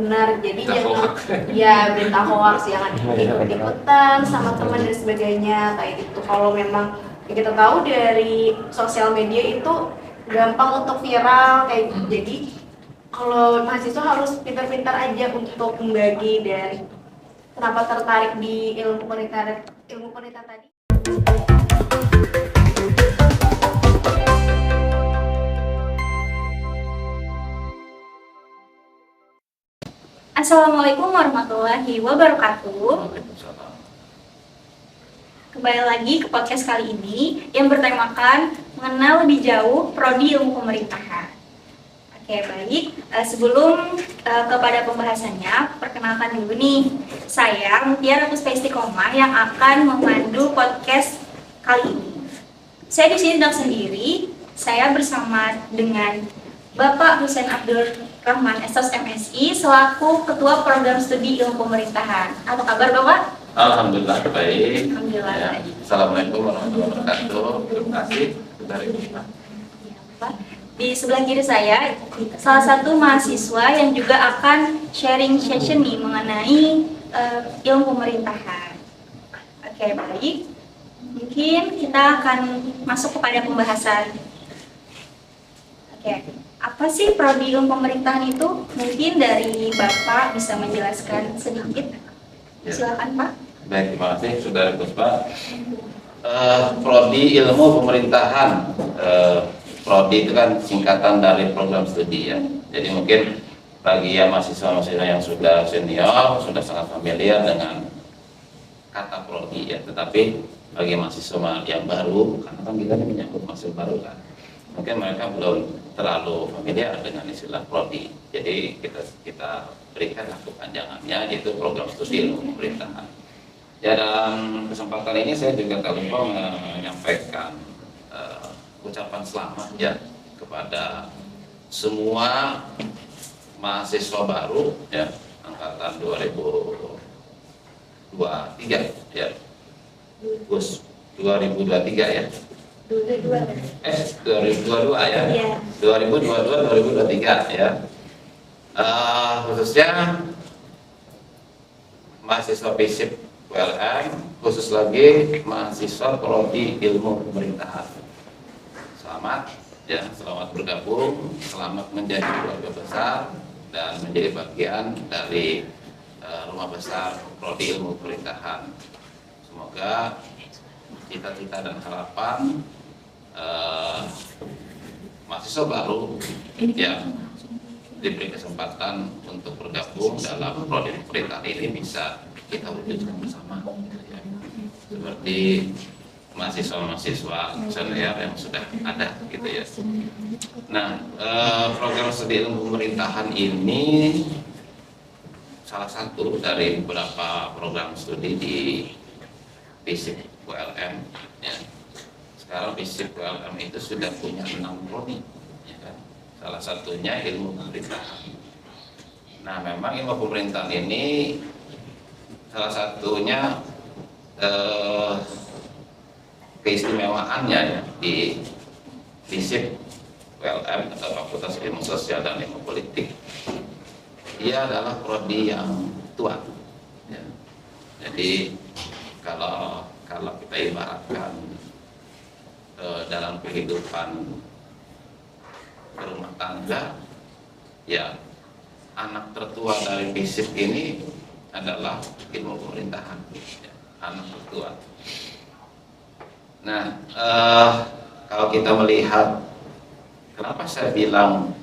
benar. Jadi jangan ya berita hoax, jangan ikut-ikutan sama teman dan sebagainya kayak gitu. Kalau memang kita tahu dari sosial media itu gampang untuk viral kayak gitu. Jadi kalau mahasiswa harus pintar-pintar aja untuk membagi. Dan kenapa tertarik di ilmu pemerintahan tadi? Assalamualaikum warahmatullahi wabarakatuh. Kembali lagi ke podcast kali ini yang bertemakan mengenal lebih jauh prodi ilmu pemerintahan. Oke, baik. Sebelum kepada pembahasannya, perkenalkan dulu nih. Saya Mutiara Puspa Istiqomah yang akan memandu podcast kali ini. Saya di sini tidak sendiri. Saya bersama dengan Bapak Husain Abdul Rahman, SOS MSI, selaku Ketua Program Studi Ilmu Pemerintahan. Apa kabar Bapak? Alhamdulillah baik. Alhamdulillah Ya. baik. Assalamualaikum warahmatullahi wabarakatuh. Terima kasih dari Bapak. Di sebelah kiri saya, salah satu mahasiswa yang juga akan sharing session nih mengenai ilmu pemerintahan. Oke, baik. Mungkin kita akan masuk kepada pembahasan. Oke, apa sih prodi ilmu pemerintahan itu? Mungkin dari Bapak bisa menjelaskan sedikit. Ya. Silakan Pak. Baik, terima kasih Saudara Puspa. Prodi ilmu pemerintahan. Prodi itu kan singkatan dari program studi ya. Jadi mungkin bagi yang mahasiswa-mahasiswa yang sudah senior sudah sangat familiar dengan kata prodi ya. Tetapi bagi mahasiswa yang baru, karena kan kita ini menyangkut mahasiswa baru kan, mungkin mereka belum terlalu familiar dengan istilah prodi. Jadi kita berikanlah kepanjangannya, yaitu program studi ilmu pemerintahan. Ya, dalam kesempatan ini saya juga tak lupa menyampaikan ucapan selamat ya kepada semua mahasiswa baru ya angkatan 2023 ya. 2023 ya. 2022 ya. Iya. 2022-2023 ya. Khususnya mahasiswa FISIP ULM, khusus lagi mahasiswa prodi ilmu pemerintahan. Selamat ya, selamat bergabung, selamat menjadi keluarga besar dan menjadi bagian dari rumah besar prodi ilmu pemerintahan. Semoga cita-cita dan harapan mahasiswa baru yang diberi kesempatan untuk bergabung dalam prodi pemerintahan ini bisa kita wujudkan bersama ya. Seperti mahasiswa-mahasiswa senior yang sudah ada gitu ya. Nah, program studi ilmu pemerintahan ini salah satu dari beberapa program studi di FISIP ULM ya. Sekarang FISIP ULM itu sudah punya 6 prodi ya kan? Salah satunya ilmu pemerintahan. Nah, memang ilmu pemerintahan ini salah satunya keistimewaannya ya, di FISIP ULM atau Fakultas Ilmu Sosial dan Ilmu Politik, dia adalah prodi yang tua ya. Jadi kalau kita ibaratkan dalam kehidupan berumah tangga ya, anak tertua dari FISIP ini adalah ilmu pemerintahan ya, anak tertua. Nah, kalau kita melihat kenapa saya bilang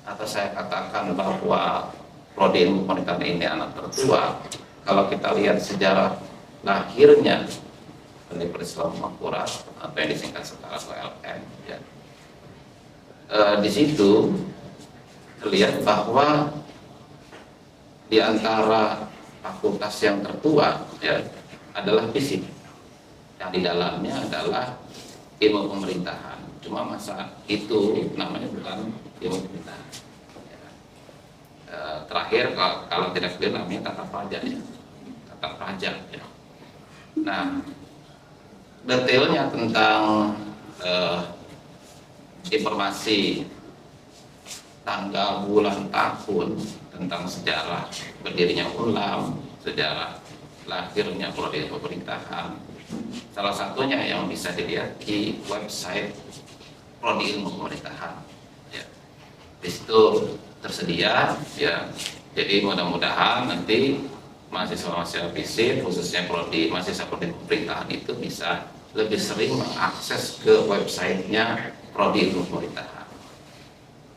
atau saya katakan bahwa prodi ilmu pemerintahan ini anak tertua, kalau kita lihat sejarah lahirnya Universitas Makura atau yang disingkat sekarang ULM ya, di situ terlihat bahwa di antara fakultas yang tertua ya adalah FISIP, yang di dalamnya adalah ilmu pemerintahan. Cuma masa itu namanya bukan ilmu pemerintahan ya. Terakhir kalau tidak clear namanya tata praja ya, tata praja ya. Nah, detailnya tentang informasi tanggal, bulan, tahun tentang sejarah berdirinya ULAM, sejarah lahirnya prodi ilmu pemerintahan. Salah satunya yang bisa dilihat di website prodi ilmu pemerintahan. Ya. Di situ tersedia, ya. Jadi mudah-mudahan nanti mahasiswa-mahasiswa FISIP, khususnya mahasiswa prodi pemerintahan itu bisa lebih sering mengakses ke websitenya prodi ilmu pemerintahan.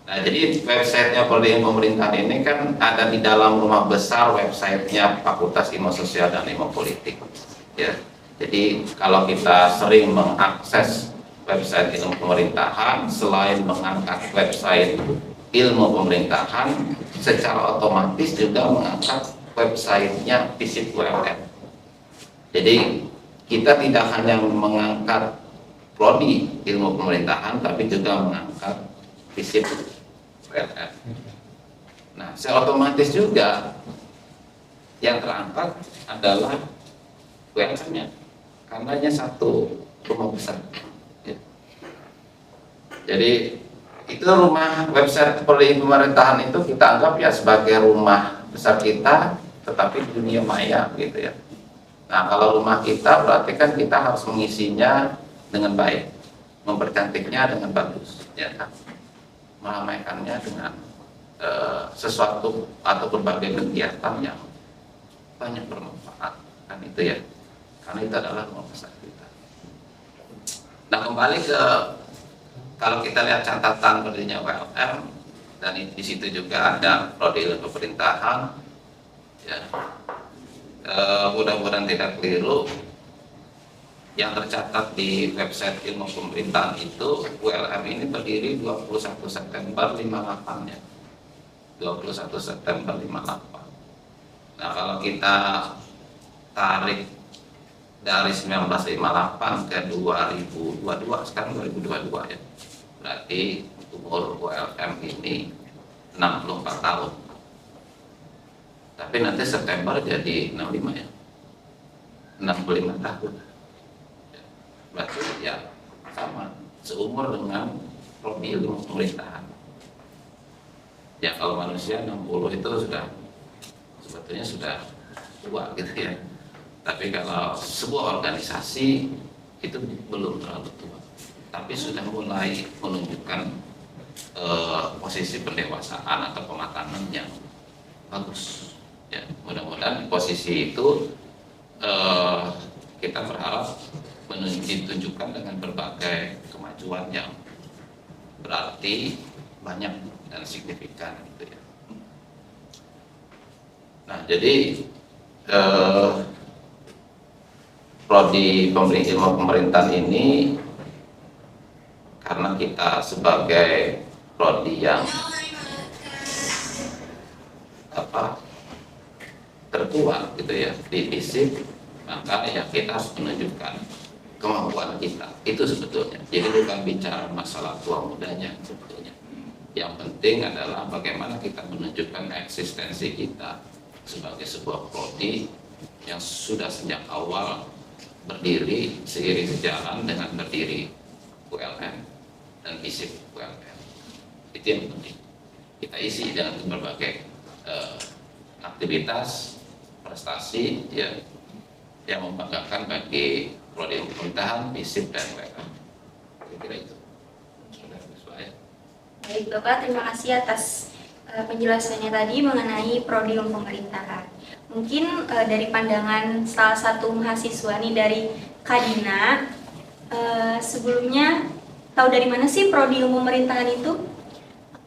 Nah, jadi websitenya prodi ilmu pemerintahan ini kan ada di dalam rumah besar websitenya Fakultas Ilmu Sosial dan Ilmu Politik. Ya, jadi kalau kita sering mengakses website ilmu pemerintahan, selain mengangkat website ilmu pemerintahan, secara otomatis juga mengangkat websitenya FISIP ULM. Jadi kita tidak hanya mengangkat prodi ilmu pemerintahan, tapi juga mengangkat FISIP ULM. Nah, secara otomatis juga yang terangkat adalah ULM-nya, karena hanya satu rumah besar. Ya. Jadi itu rumah website prodi pemerintahan itu kita anggap ya sebagai rumah besar kita, tetapi di dunia maya gitu ya. Nah, kalau rumah kita berarti kan kita harus mengisinya dengan baik, mempercantiknya dengan bagus, ya kan? Meramaikannya dengan sesuatu atau berbagai kegiatan yang banyak bermanfaat, kan itu ya, karena itu adalah rumah besar kita. Nah, kembali ke kalau kita lihat catatan berdirinya ULM, dan di situ juga ada prodi ilmu pemerintahan, ya. Mudah-mudahan tidak keliru. Yang tercatat di website ilmu pemerintahan itu ULM ini berdiri 21 September 58 ya. 21 September 58. Nah, kalau kita tarik dari 1958 ke 2022, sekarang 2022 ya. Berarti umur ULM ini 64 tahun. Tapi nanti September jadi 65 ya. 65 tahun. Berarti ya sama, seumur dengan prodi ilmu pemerintahan. Ya kalau manusia 60 itu sudah sebetulnya sudah tua gitu ya. Tapi kalau sebuah organisasi itu belum terlalu tua, tapi sudah mulai menunjukkan posisi pendewasaan atau kematangan yang bagus. Ya, mudah-mudahan posisi itu kita berharap ditunjukkan dengan berbagai kemajuan yang berarti banyak dan signifikan gitu ya. Nah, jadi prodi ilmu pemerintahan ini karena kita sebagai prodi yang tertua gitu ya di FISIP, maka ya kita harus menunjukkan kemampuan kita itu sebetulnya. Jadi bukan bicara masalah tua mudanya sebetulnya. Yang penting adalah bagaimana kita menunjukkan eksistensi kita sebagai sebuah prodi yang sudah sejak awal berdiri seiring sejalan dengan berdiri ULM dan FISIP ULM. Itu yang penting. Kita isi dengan berbagai aktivitas, prestasi ya, yang membanggakan bagi prodi pemerintahan, FISIP dan ULM. Kira-kira itu. Baik Bapak, terima kasih atas penjelasannya tadi mengenai prodi ilmu pemerintahan. Mungkin dari pandangan salah satu mahasiswa nih dari Kadina, sebelumnya tahu dari mana sih prodi ilmu pemerintahan itu?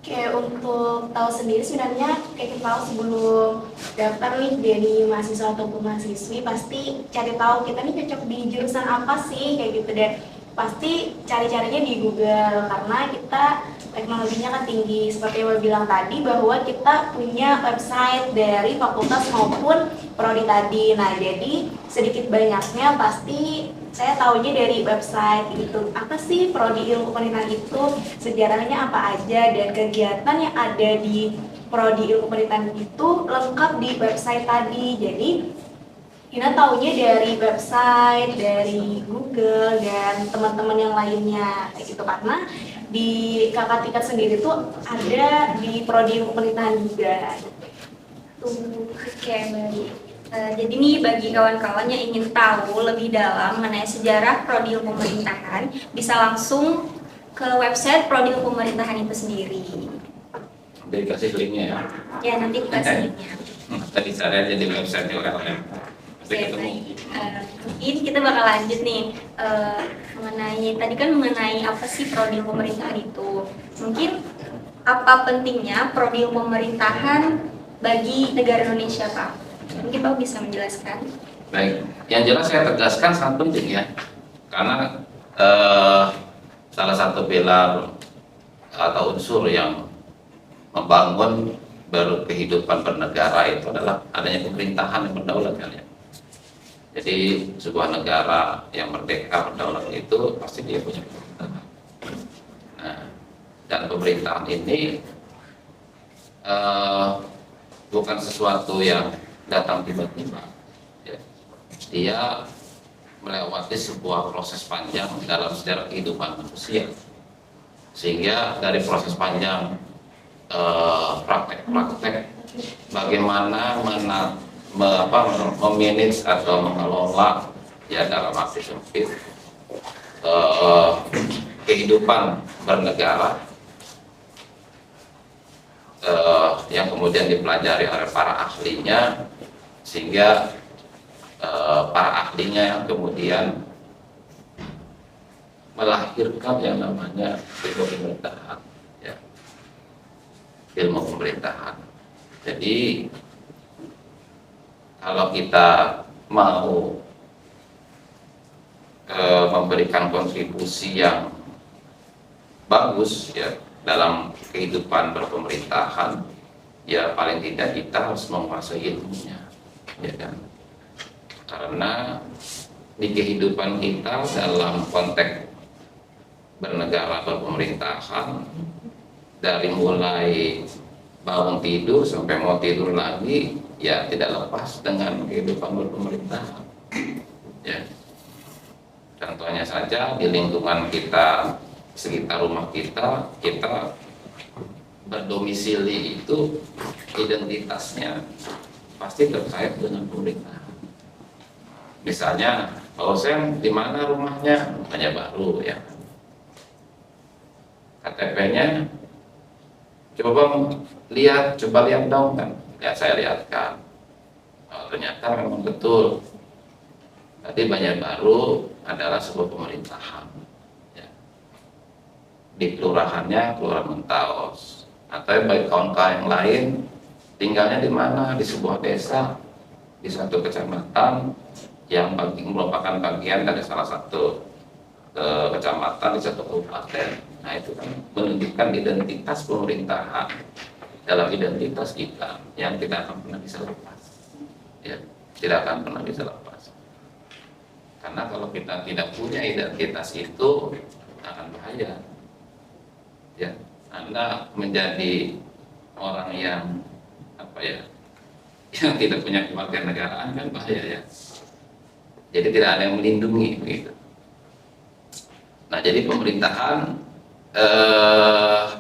Oke, untuk tahu sendiri sebenarnya kayak kita tahu sebelum daftar nih dari mahasiswa ataupun mahasiswi pasti cari tahu kita nih cocok di jurusan apa sih kayak gitu, dan pasti cari-carinya di Google karena kita teknologinya kan tinggi seperti yang Bapak bilang tadi bahwa kita punya website dari fakultas maupun prodi tadi. Nah, jadi sedikit banyaknya pasti saya tahunya dari website gitu. Apa sih prodi ilmu pemerintahan itu, sejarahnya apa aja, dan kegiatan yang ada di prodi ilmu pemerintahan itu lengkap di website tadi. Jadi kita tahunya dari website, dari Google dan teman-teman yang lainnya kayak gitu, karena di kakak tingkat sendiri tuh ada di prodi ilmu pemerintahan juga. Oke, baik. Jadi nih bagi kawan-kawan yang ingin tahu lebih dalam mengenai sejarah Prodi Ilmu Pemerintahan, bisa langsung ke website Prodi Ilmu Pemerintahan itu sendiri. Nanti dikasih linknya ya. Ya, nanti dikasih linknya. Tadi cari aja di website ULM. Pasti Oke, ketemu. baik. Mungkin kita bakal lanjut nih mengenai tadi kan mengenai apa sih Prodi Ilmu Pemerintahan itu. Mungkin apa pentingnya Prodi Ilmu Pemerintahan bagi negara Indonesia, Pak? Mungkin Pak bisa menjelaskan. Baik, yang jelas saya tegaskan sangat penting ya, karena salah satu pilar atau unsur yang membangun baru kehidupan bernegara itu adalah adanya pemerintahan yang berdaulat kan ya. Jadi sebuah negara yang merdeka berdaulat itu pasti dia punya pemerintahan. Nah, dan pemerintahan ini bukan sesuatu yang datang tiba-tiba. Ya. Dia melewati sebuah proses panjang dalam sejarah kehidupan manusia, sehingga dari proses panjang praktek-praktek bagaimana memanage atau mengelola ya dalam arti sempit kehidupan bernegara yang kemudian dipelajari oleh para ahlinya, sehingga para ahlinya yang kemudian melahirkan yang namanya ilmu pemerintahan ya. Ilmu pemerintahan. Jadi kalau kita mau memberikan kontribusi yang bagus ya dalam kehidupan berpemerintahan, ya paling tidak kita harus menguasai ilmunya, ya kan? Karena di kehidupan kita dalam konteks bernegara berpemerintahan, dari mulai bangun tidur sampai mau tidur lagi, ya tidak lepas dengan kehidupan berpemerintahan. Ya. Contohnya saja di lingkungan kita, sekitar rumah kita berdomisili itu identitasnya pasti terkait dengan pemerintahan. Misalnya, Pak Hussein di mana rumahnya? Rumahnya baru ya. KTP-nya coba lihat dong kan. Ya saya lihatkan. Oh, ternyata memang betul. Tadi Banjarbaru adalah sebuah pemerintahan. Di kelurahannya Kelurahan Mentaos, atau baik kawan-kawan yang lain tinggalnya di mana, di sebuah desa, di satu kecamatan yang merupakan bagian dari salah satu kecamatan di satu kabupaten. Nah itu kan menunjukkan identitas pemerintahan dalam identitas kita yang tidak akan pernah bisa lepas, ya tidak akan pernah bisa lepas. Karena kalau kita tidak punya identitas itu akan bahaya. Ya, Anda menjadi orang yang yang tidak punya kewarganegaraan kan bahaya ya. Jadi tidak ada yang melindungi begitu. Nah, jadi pemerintahan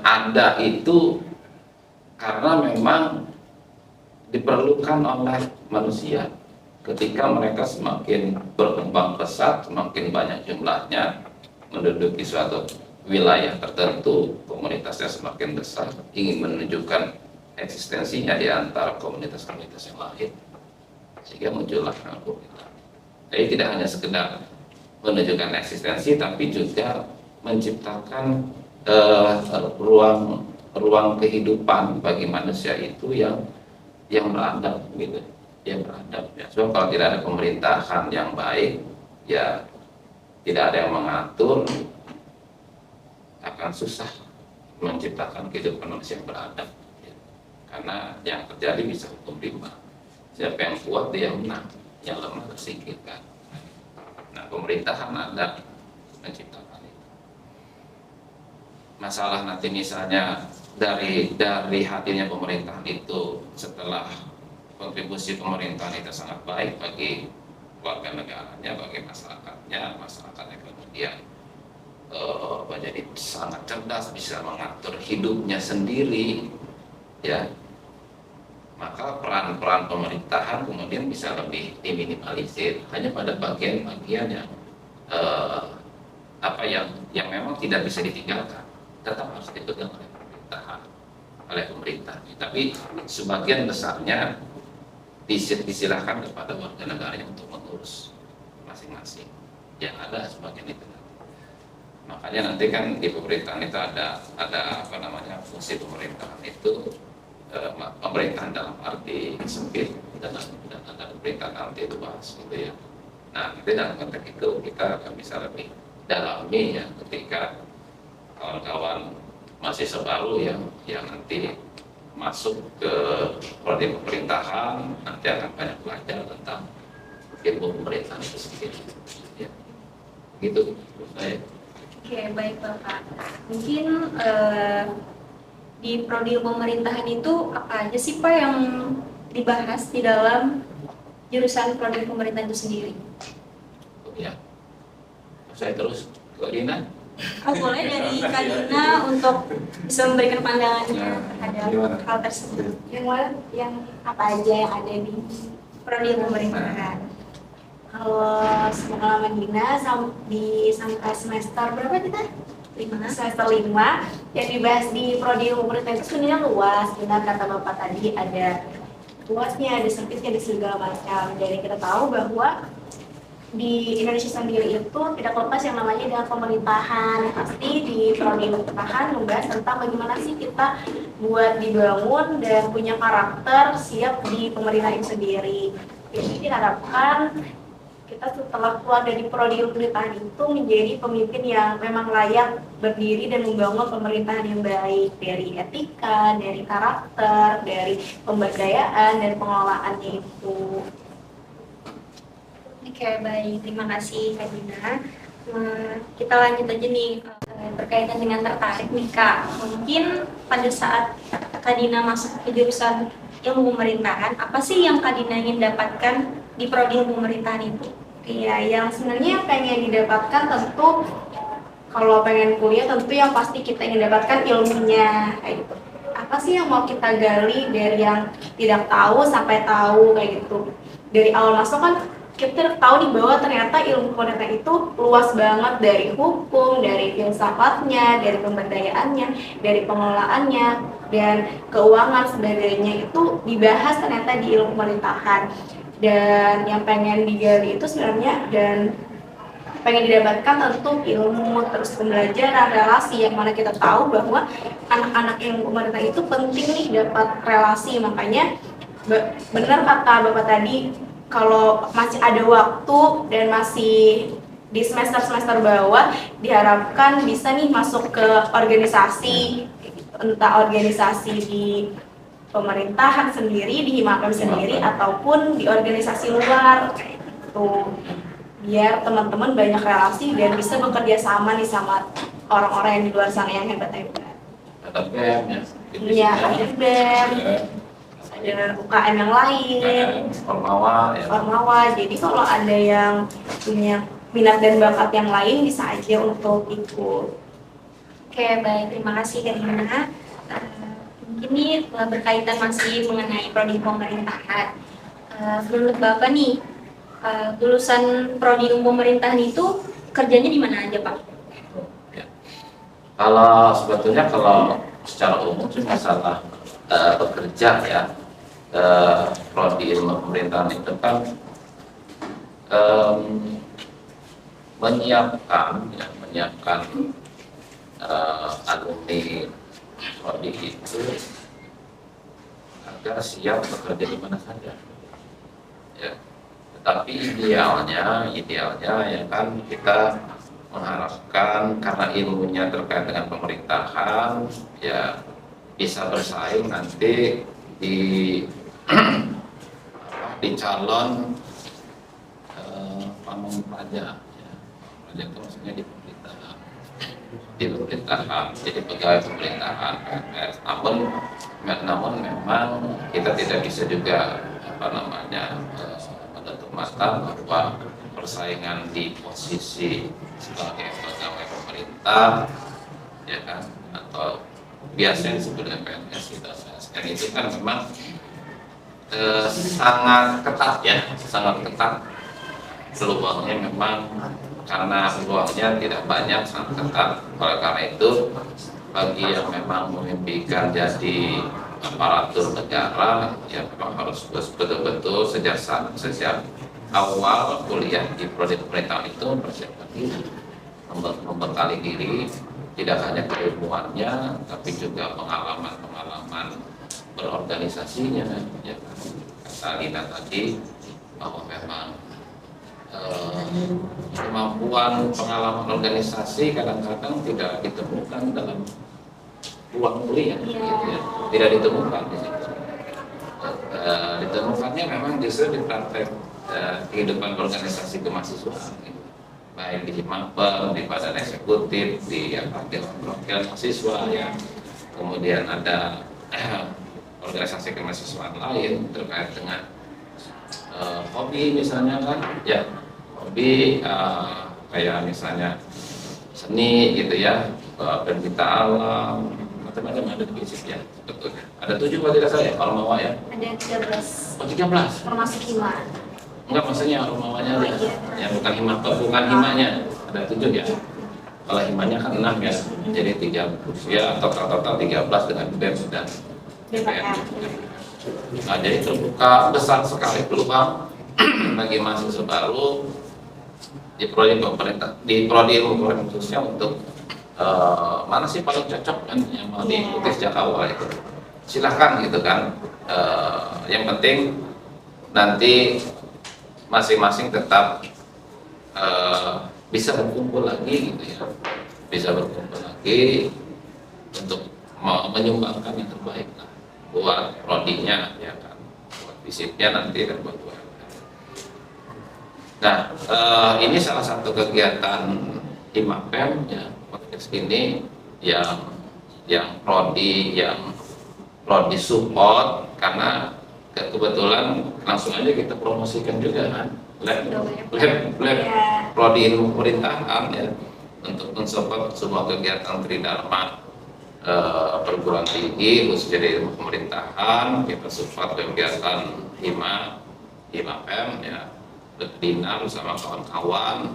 ada itu karena memang diperlukan oleh manusia ketika mereka semakin berkembang pesat, semakin banyak jumlahnya menduduki suatu wilayah tertentu, komunitasnya semakin besar, ingin menunjukkan eksistensinya di antara komunitas-komunitas yang lain, sehingga muncullah pemerintahan. Jadi tidak hanya sekedar menunjukkan eksistensi, tapi juga menciptakan ruang kehidupan bagi manusia itu yang beradab, gitu, yang beradab. Ya. So kalau tidak ada pemerintahan yang baik, ya tidak ada yang mengatur, akan susah menciptakan kehidupan manusia yang beradab ya. Karena yang terjadi bisa hukum rimba, siapa yang kuat dia menang, yang lemah tersingkirkan. Nah pemerintahan ada menciptakan itu. Masalah nanti misalnya dari hadirnya pemerintahan itu, setelah kontribusi pemerintahan itu sangat baik bagi warga negaranya, bagi masyarakatnya kemudian menjadi sangat cerdas, bisa mengatur hidupnya sendiri, ya maka peran-peran pemerintahan kemudian bisa lebih diminimalisir hanya pada bagian-bagian yang yang memang tidak bisa ditinggalkan, tetap harus dipegang oleh pemerintahan, oleh pemerintah. Tapi sebagian besarnya disilahkan kepada warga negaranya untuk mengurus masing-masing. Yang ada sebagian itu. Makanya nanti kan di pemerintahan itu ada fungsi pemerintahan itu pemerintahan dalam arti sempit dan ada pemerintahan nanti itu bahas gitu ya. Nah, nanti dalam konteks itu kita akan bisa lebih dalami ya ketika kawan-kawan mahasiswa baru yang nanti masuk ke prodi pemerintahan nanti akan banyak belajar tentang ilmu pemerintahan itu sendiri. Ya. Gitu menurut saya. Oke, baik Bapak. Mungkin di prodi pemerintahan itu apa aja sih Pak yang dibahas di dalam jurusan prodi pemerintahan itu sendiri? Ya, saya terus ke Dina. Boleh dari Kak Dina untuk bisa memberikan pandangannya terhadap Gimana? hal tersebut. Yang apa aja yang ada di Prodi pemerintahan. kalau pengalaman Dina sampai semester berapa kita? 5. Semester 5 yang dibahas di prodi pemerintahan itu sebenarnya luas. Benar kata Bapak tadi, ada luasnya, ada sempitnya, ada segala macam. Jadi kita tahu bahwa di Indonesia sendiri itu tidak lepas yang namanya dengan pemerintahan. Pasti di prodi pemerintahan membahas tentang bagaimana sih kita buat dibangun dan punya karakter siap di pemerintahan itu sendiri. Jadi diharapkan kita setelah keluar dari prodi pemerintahan itu menjadi pemimpin yang memang layak berdiri dan membangun pemerintahan yang baik, dari etika, dari karakter, dari pemberdayaan dan pengelolaannya itu. Oke, baik. Terima kasih Kak Dina. Kita lanjut aja nih berkaitan dengan tertarik nih Kak. Mungkin pada saat Kak Dina masuk ke jurusan ilmu pemerintahan, apa sih yang Kak Dina ingin dapatkan di prodi pemerintahan itu? Iya, yang sebenarnya pengen didapatkan tentu kalau pengen kuliah tentu yang pasti kita ingin dapatkan ilmunya kayak gitu. Apa sih yang mau kita gali dari yang tidak tahu sampai tahu kayak gitu. Dari awal masuk kan kita tahu nih bahwa ternyata ilmu pemerintahan itu luas banget, dari hukum, dari filsafatnya, dari pemberdayaannya, dari pengelolaannya, dan keuangan sebagainya itu dibahas ternyata di ilmu pemerintahan. Dan yang pengen digali itu sebenarnya dan pengen didapatkan tentu ilmu, terus pembelajaran, relasi, yang mana kita tahu bahwa anak-anak ilmu pemerintahan itu penting nih dapat relasi. Makanya benar kata Bapak tadi, kalau masih ada waktu dan masih di semester-semester bawah diharapkan bisa nih masuk ke organisasi, entah organisasi di pemerintahan sendiri, di Himapem sendiri, ataupun di organisasi luar kayak gitu. Biar teman-teman banyak relasi dan bisa bekerja sama nih sama orang-orang yang di luar sana yang hebat-hebat. Ada BEM ya. Iya, ada BEM, ada UKM yang lain, Ormawa ya. Ormawa. Jadi kalau ada yang punya minat dan bakat yang lain bisa aja untuk ikut. Oke, baik. Terima kasih Kak Dina. Mungkin ini berkaitan masih mengenai prodi pemerintahan. Menurut Bapak nih, lulusan prodi pemerintahan itu kerjanya di mana aja Pak? Ya. Kalau sebetulnya kalau secara umum sih masalah bekerja ya, prodi ilmu pemerintahan itu kan menyiapkan alumni prodi itu agar siap bekerja di mana saja. Ya. Tetapi idealnya ya kan kita mengharapkan karena ilmunya terkait dengan pemerintahan ya bisa bersaing nanti di calon pamong praja ya. Praja itu maksudnya di pemerintahan jadi pegawai pemerintahan PNS. Namun memang kita tidak bisa juga menutup mata bahwa persaingan di posisi sebagai pegawai pemerintah ya kan atau biasanya disebut PNS gitu, PNS itu kan memang sangat ketat ya, sangat ketat peluangnya memang karena peluangnya tidak banyak, sangat ketat. Oleh karena itu bagi yang memang memimpikan jadi aparatur negara ya memang harus betul-betul sejak awal kuliah di prodi pemerintahan itu mempersiapkan diri, membekali diri tidak hanya keilmuannya tapi juga pengalaman berorganisasinya ya. Kata Lina tadi bahwa memang kemampuan pengalaman organisasi kadang-kadang tidak ditemukan dalam ruang kuliah gitu ya. Tidak ditemukan di situ. Ditemukannya memang justru di praktek kehidupan organisasi kemahasiswaan gitu. Baik di Mapel, di badan eksekutif, di perwakilan mahasiswa ya. Kemudian ada organisasi kemahasiswaan lain terkait dengan hobi misalnya kan ya, hobi kayak misalnya seni gitu ya, pencipta alam, macam-macam ada di FISIP ya, sebetulnya ada 7 kalau tidak salah ya, kalau mau ya Ada 13. Oh 13? Termasuk hima. Enggak, maksudnya rumahnya aja iya. yang bukan himanya ada 7 ya. Kalau himanya kan 6 ya, jadi 3 ya, total 13 dengan BEM dan BPM. Nah, jadi terbuka besar sekali peluang bagi mahasiswa baru di prodi pemerintah, di prodi ilmu pengetahuan khususnya untuk mana sih paling cocok kan yang mau diikuti sejak awal itu. Silahkan gitu kan. Yang penting nanti masing-masing tetap bisa berkumpul lagi gitu ya, bisa berkumpul lagi untuk menyumbangkan yang terbaik lah buat prodinya ya kan, buat FISIP-nya nanti dan buat Nah, ini salah satu kegiatan Himapem ya, podcast ini yang prodi support karena kebetulan langsung aja kita promosikan juga kan lab prodi ilmu pemerintahan ya untuk mensupport sebuah kegiatan tridharma perguruan tinggi khusus jadi ilmu pemerintahan. Kita support kegiatan Himapem ya, Dina bersama kawan-kawan,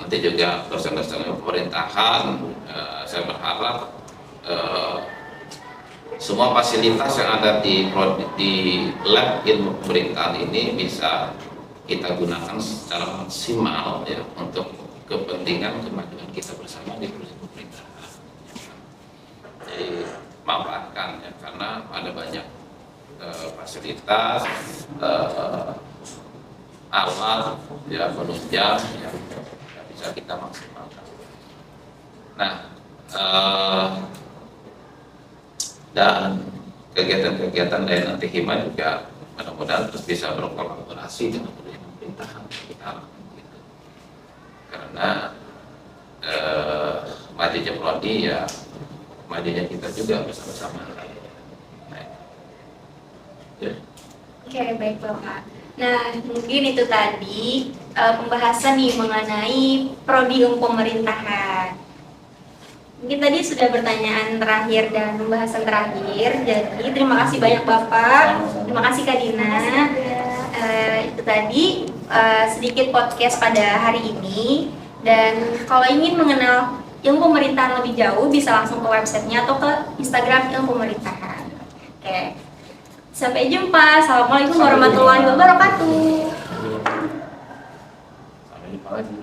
nanti juga dosen-dosen ilmu pemerintahan. Saya berharap semua fasilitas yang ada di lab ilmu pemerintahan ini bisa kita gunakan secara maksimal ya untuk kepentingan kemajuan kita bersama di proses pemerintahan. Jadi manfaatkan ya, karena ada banyak fasilitas, alat ya, penunjang yang bisa kita maksimalkan. Nah, dan kegiatan-kegiatan lain nanti Hima juga mudah-mudahan terus bisa berkolaborasi dengan pemerintahan kita gitu. Karena majunya prodi ya majunya kita juga bersama-sama. Ya. Oke, baik Bapak. Nah, mungkin itu tadi pembahasan nih mengenai prodi ilmu pemerintahan. Mungkin tadi sudah pertanyaan terakhir dan pembahasan terakhir. Jadi terima kasih banyak Bapak, terima kasih Kak Dina. Itu tadi sedikit podcast pada hari ini. Dan kalau ingin mengenal ilmu pemerintahan lebih jauh, bisa langsung ke websitenya atau ke Instagram ilmu pemerintahan. Oke. Sampai jumpa. Assalamualaikum warahmatullahi wabarakatuh. Sampai jumpa lagi.